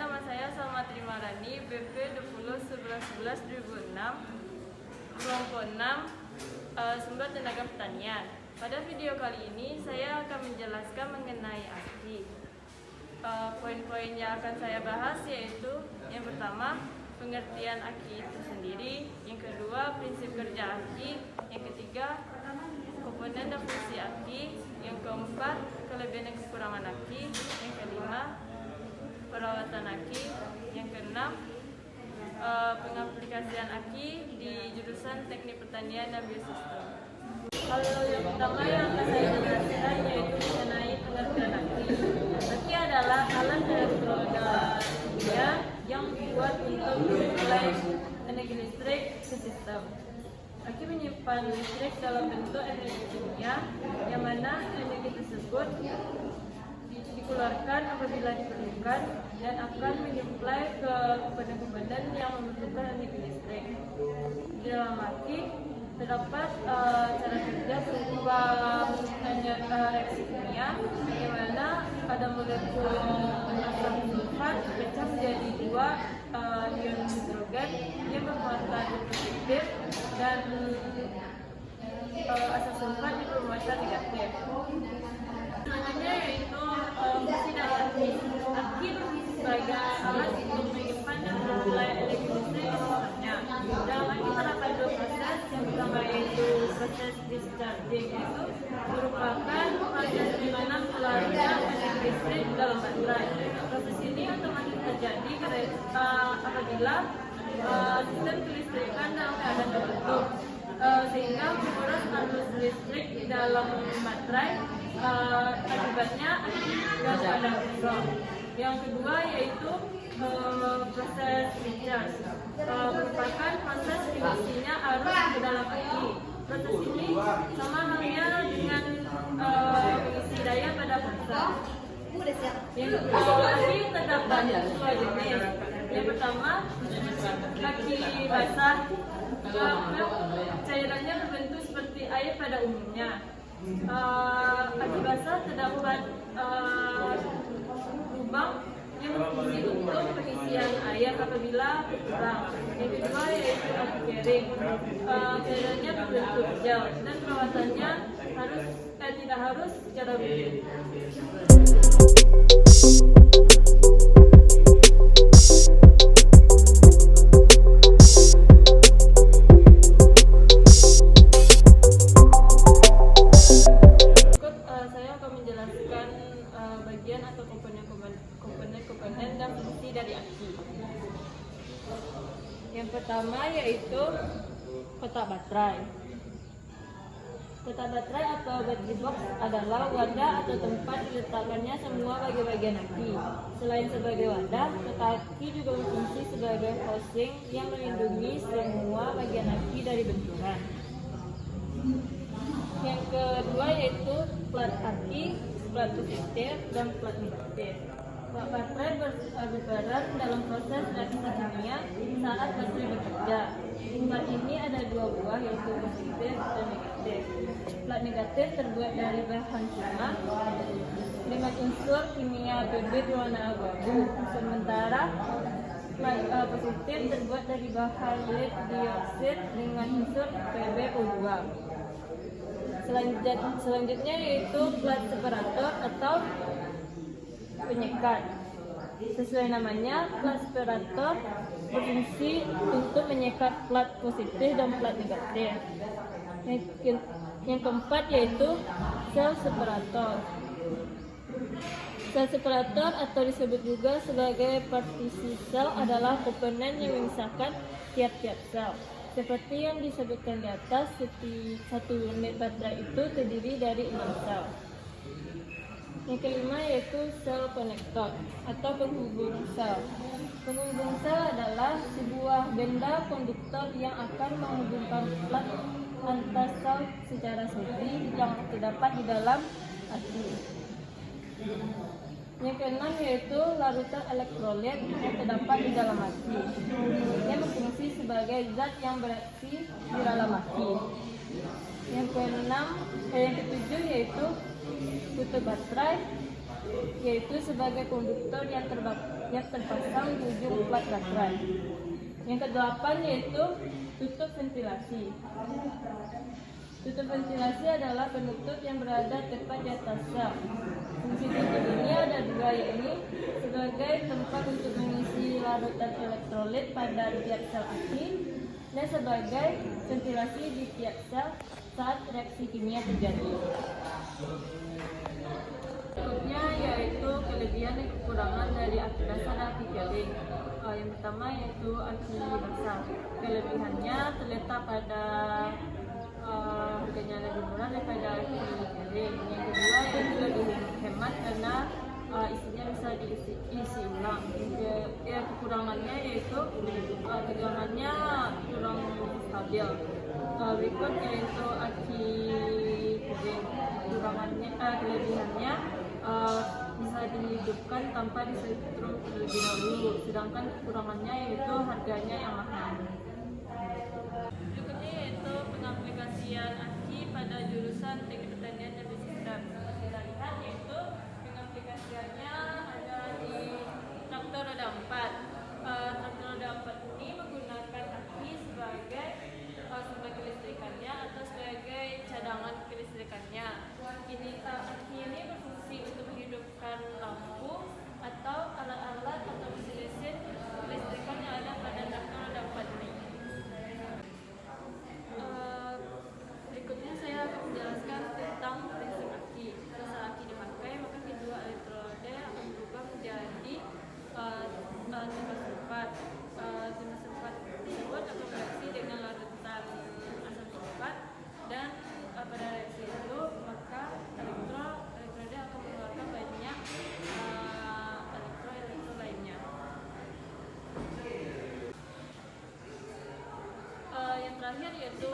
nama saya Salma Trimarani, BP 2011-11-2006, kelompok 6, sumber tenaga pertanian. Pada video kali ini saya akan menjelaskan mengenai aki. Poin-poin yang akan saya bahas yaitu yang pertama, pengertian aki itu sendiri, yang kedua, prinsip kerja aki, yang ketiga, komponen dan fungsi aki, yang keempat, kelebihan dan kekurangan aki, yang kelima, perawatan aki, yang keenam, pengaplikasian aki di jurusan Teknik Pertanian dan Biosistem. Hal yang pertama yang akan saya jelaskan yaitu mengenai pengertian aki. Aki adalah alat elektroda kimia yang dibuat untuk menyuplai energi listrik ke sistem. Aki menyimpan listrik dalam bentuk energi kimia yang mana energi tersebut dikeluarkan apabila diperlukan dan akan menyuplai ke komponen-komponen yang membutuhkan energi listrik. Di dalam aki terdapat cara kerja berupa reaksi kimia di mana ada molekul asam sulfat dipecah menjadi dua ion hidrogen yang bermuatan positif dan asam sulfat yang bermuatan negatif. Selanjutnya yaitu fungsi dari aki. Aki berfungsi sebagai alat untuk menyimpan dan memulai energi listrik di sekitarnya. Dalam aki terdapat dua proses. Yang pertama yaitu proses discharging, itu merupakan proses di mana keluarnya energi listrik dalam baterai. Proses ini otomatis terjadi apabila sistem kelistrikan dalam keadaan tertutup, sehingga menguras arus listrik di dalam baterai. Akibatnya gas pada kosong. Yang kedua yaitu proses discharge, merupakan proses diisinya arus ke dalam aki. Proses ini sama halnya dengan mengisi daya pada ponsel. Yang aki terdapat dua jenis. Yang pertama, aki basah, cairannya berbentuk seperti air pada umumnya. Aki basah terdapat lubang yang berfungsi untuk pengisian air apabila kurang. Yang kedua yaitu aki kering, cairannya berbentuk gel dan perawatannya tidak harus secara rutin. Bagian atau komponen dan fungsi dari aki. Yang pertama yaitu kotak baterai. Kotak baterai atau battery box adalah wadah atau tempat diletakkannya semua bagian aki. Selain sebagai wadah, kotak aki juga berfungsi sebagai housing yang melindungi semua bagian aki dari benturan. Yang kedua yaitu plat aki, plat positif dan plat negatif. Plat baterai berperan dalam proses reaksi kimia saat baterai bekerja. Plat ini ada dua buah yaitu positif dan negatif. Plat negatif terbuat dari bahan cuma dengan unsur kimia Pb berwarna abu-abu, sementara plat positif terbuat dari bahan lead dioxide dengan unsur PbO2. Selanjutnya yaitu plat separator atau penyekat. Sesuai namanya, plat separator berfungsi untuk menyekat plat positif dan plat negatif. Yang keempat yaitu sel separator. Sel separator atau disebut juga sebagai partisi sel adalah komponen yang memisahkan tiap-tiap sel. Seperti yang disebutkan di atas, satu unit baterai itu terdiri dari 6 sel. Yang kelima yaitu sel konektor atau penghubung sel. Penghubung sel adalah sebuah benda konduktor yang akan menghubungkan plat antar sel secara sendiri yang terdapat di dalam aki. Yang keenam yaitu larutan elektrolit yang terdapat di dalam aki. Ia berfungsi sebagai zat yang bereaksi di dalam aki. Yang ketujuh yaitu kutub baterai yaitu sebagai konduktor yang terpasang di ujung plat baterai. Yang kedelapan yaitu tutup ventilasi. Tutup ventilasi adalah penutup yang berada tepat di atas sel. Fungsi tutup ini ada dua, yaitu sebagai tempat untuk mengisi larutan elektrolit pada tiap sel aki dan sebagai ventilasi di tiap sel saat reaksi kimia terjadi. Berikutnya yaitu kelebihan dan kekurangan dari aki basah dan aki kering. Yang pertama yaitu aki basah. Kelebihannya terletak pada harganya lebih murah daripada aki kering. Yang kedua yaitu lebih hemat karena isinya bisa diisi ulang. Kekurangannya yaitu tegangannya kurang stabil. Berikut yaitu aki kering. Kelebihannya bisa dihidupkan tanpa disetrum terlebih dahulu, sedangkan kekurangannya yaitu harganya yang mahal. Berikutnya yaitu pengaplikasian aki pada jurusan Teknik Pertanian dan Bisnis. Kita lihat yaitu pengaplikasiannya ada di traktor roda 4. Traktor roda 4 ini menggunakan aki sebagai sumber kelistrikannya atau sebagai cadangan kelistrikannya. Aki ini berfungsi untuk menghidupkan lampu atau alat-alat atau mesin-mesin kelistrikan yang ada pada traktor roda 4 ini. Berikutnya saya akan menjelaskan tentang prinsip aki. Saat aki dipakai, maka kedua elektroda akan berubah menjadi timah sulfat. Timah sulfat tersebut akan bereaksi dengan larutan asam sulfat dan pada reaksi itu maka elektroda akan mengeluarkan banyak elektro lainnya. Yang terakhir yaitu